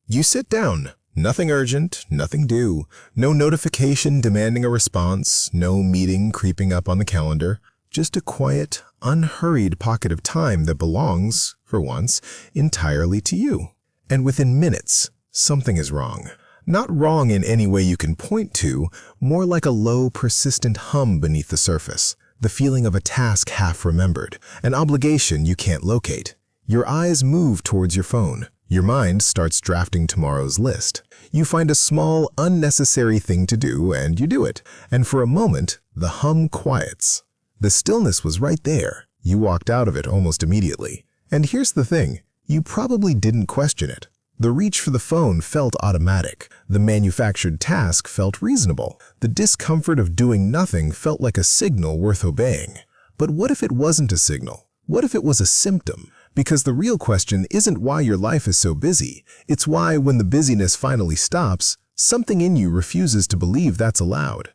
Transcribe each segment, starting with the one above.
You sit down. Nothing urgent, nothing due, no notification demanding a response, no meeting creeping up on the calendar, just a quiet, unhurried pocket of time that belongs, for once, entirely to you. And within minutes, something is wrong. Not wrong in any way you can point to, more like a low, persistent hum beneath the surface, the feeling of a task half remembered, an obligation you can't locate. Your eyes move towards your phone. Your mind starts drafting tomorrow's list. You find a small, unnecessary thing to do, and you do it. And for a moment, the hum quiets. The stillness was right there. You walked out of it almost immediately. And here's the thing, you probably didn't question it. The reach for the phone felt automatic. The manufactured task felt reasonable. The discomfort of doing nothing felt like a signal worth obeying. But what if it wasn't a signal? What if it was a symptom? Because the real question isn't why your life is so busy. It's why, when the busyness finally stops, something in you refuses to believe that's allowed.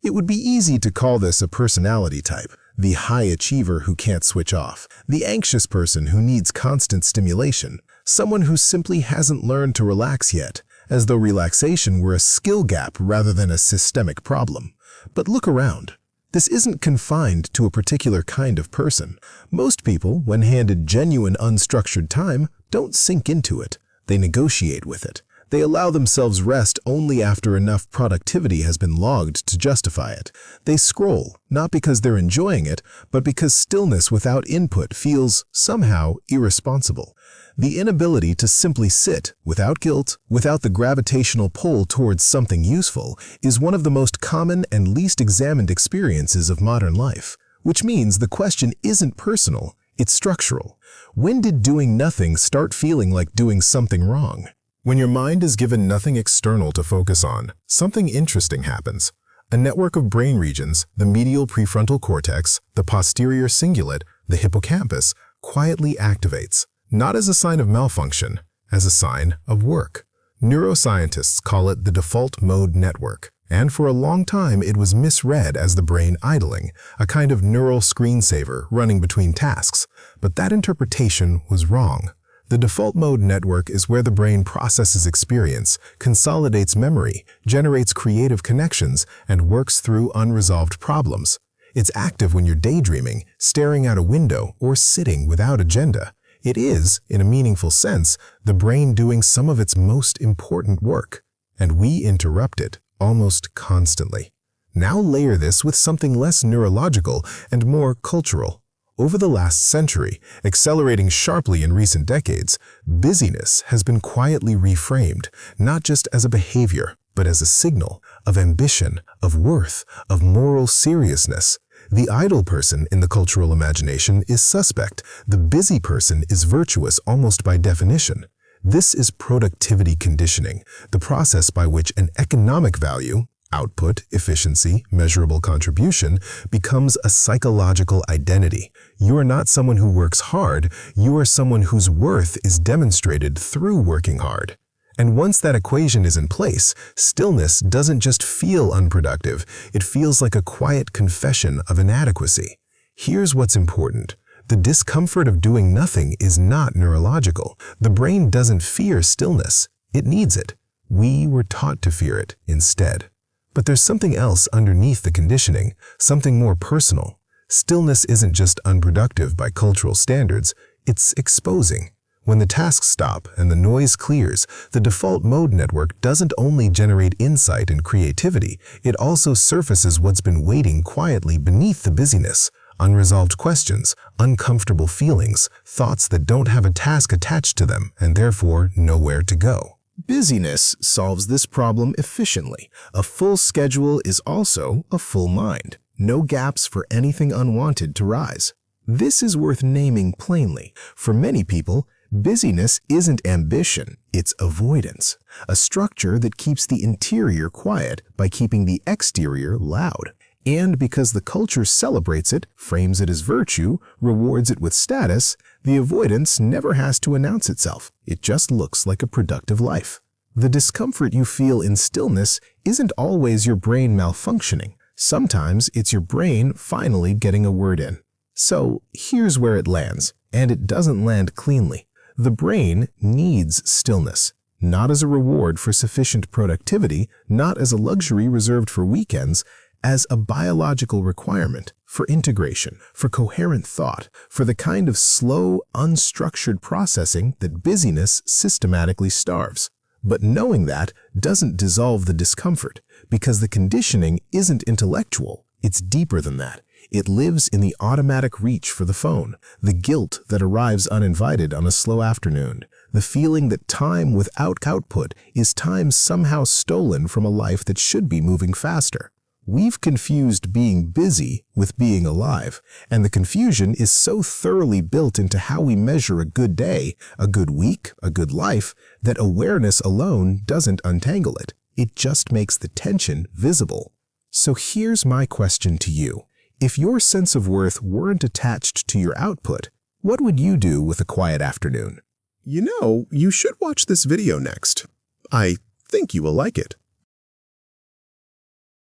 It would be easy to call this a personality type, the high achiever who can't switch off, the anxious person who needs constant stimulation, someone who simply hasn't learned to relax yet, as though relaxation were a skill gap rather than a systemic problem. But look around. This isn't confined to a particular kind of person. Most people, when handed genuine unstructured time, don't sink into it. They negotiate with it. They allow themselves rest only after enough productivity has been logged to justify it. They scroll, not because they're enjoying it, but because stillness without input feels, somehow, irresponsible. The inability to simply sit, without guilt, without the gravitational pull towards something useful, is one of the most common and least examined experiences of modern life. Which means the question isn't personal, it's structural. When did doing nothing start feeling like doing something wrong? When your mind is given nothing external to focus on, something interesting happens. A network of brain regions, the medial prefrontal cortex, the posterior cingulate, the hippocampus, quietly activates. Not as a sign of malfunction, as a sign of work. Neuroscientists call it the default mode network, and for a long time it was misread as the brain idling, a kind of neural screensaver running between tasks. But that interpretation was wrong. The default mode network is where the brain processes experience, consolidates memory, generates creative connections, and works through unresolved problems. It's active when you're daydreaming, staring out a window, or sitting without agenda. It is, in a meaningful sense, the brain doing some of its most important work, and we interrupt it almost constantly. Now layer this with something less neurological and more cultural. Over the last century, accelerating sharply in recent decades, busyness has been quietly reframed, not just as a behavior, but as a signal of ambition, of worth, of moral seriousness. The idle person in the cultural imagination is suspect. The busy person is virtuous almost by definition. This is productivity conditioning, the process by which an economic value, output, efficiency, measurable contribution, becomes a psychological identity. You are not someone who works hard, you are someone whose worth is demonstrated through working hard. And once that equation is in place, stillness doesn't just feel unproductive, it feels like a quiet confession of inadequacy. Here's what's important. The discomfort of doing nothing is not neurological. The brain doesn't fear stillness, it needs it. We were taught to fear it instead. But there's something else underneath the conditioning, something more personal. Stillness isn't just unproductive by cultural standards, it's exposing. When the tasks stop and the noise clears, the default mode network doesn't only generate insight and creativity, it also surfaces what's been waiting quietly beneath the busyness. Unresolved questions, uncomfortable feelings, thoughts that don't have a task attached to them and therefore nowhere to go. Busyness solves this problem efficiently. A full schedule is also a full mind. No gaps for anything unwanted to rise. This is worth naming plainly. For many people, busyness isn't ambition, it's avoidance. A structure that keeps the interior quiet by keeping the exterior loud. And because the culture celebrates it, frames it as virtue, rewards it with status, the avoidance never has to announce itself. It just looks like a productive life. The discomfort you feel in stillness isn't always your brain malfunctioning. Sometimes it's your brain finally getting a word in. So here's where it lands, and it doesn't land cleanly. The brain needs stillness. not as a reward for sufficient productivity, not as a luxury reserved for weekends, as a biological requirement for integration, for coherent thought, for the kind of slow, unstructured processing that busyness systematically starves. But knowing that doesn't dissolve the discomfort, because the conditioning isn't intellectual, it's deeper than that. It lives in the automatic reach for the phone, the guilt that arrives uninvited on a slow afternoon, the feeling that time without output is time somehow stolen from a life that should be moving faster. We've confused being busy with being alive, and the confusion is so thoroughly built into how we measure a good day, a good week, a good life, that awareness alone doesn't untangle it. It just makes the tension visible. So here's my question to you. If your sense of worth weren't attached to your output, what would you do with a quiet afternoon? You should watch this video next. I think you will like it.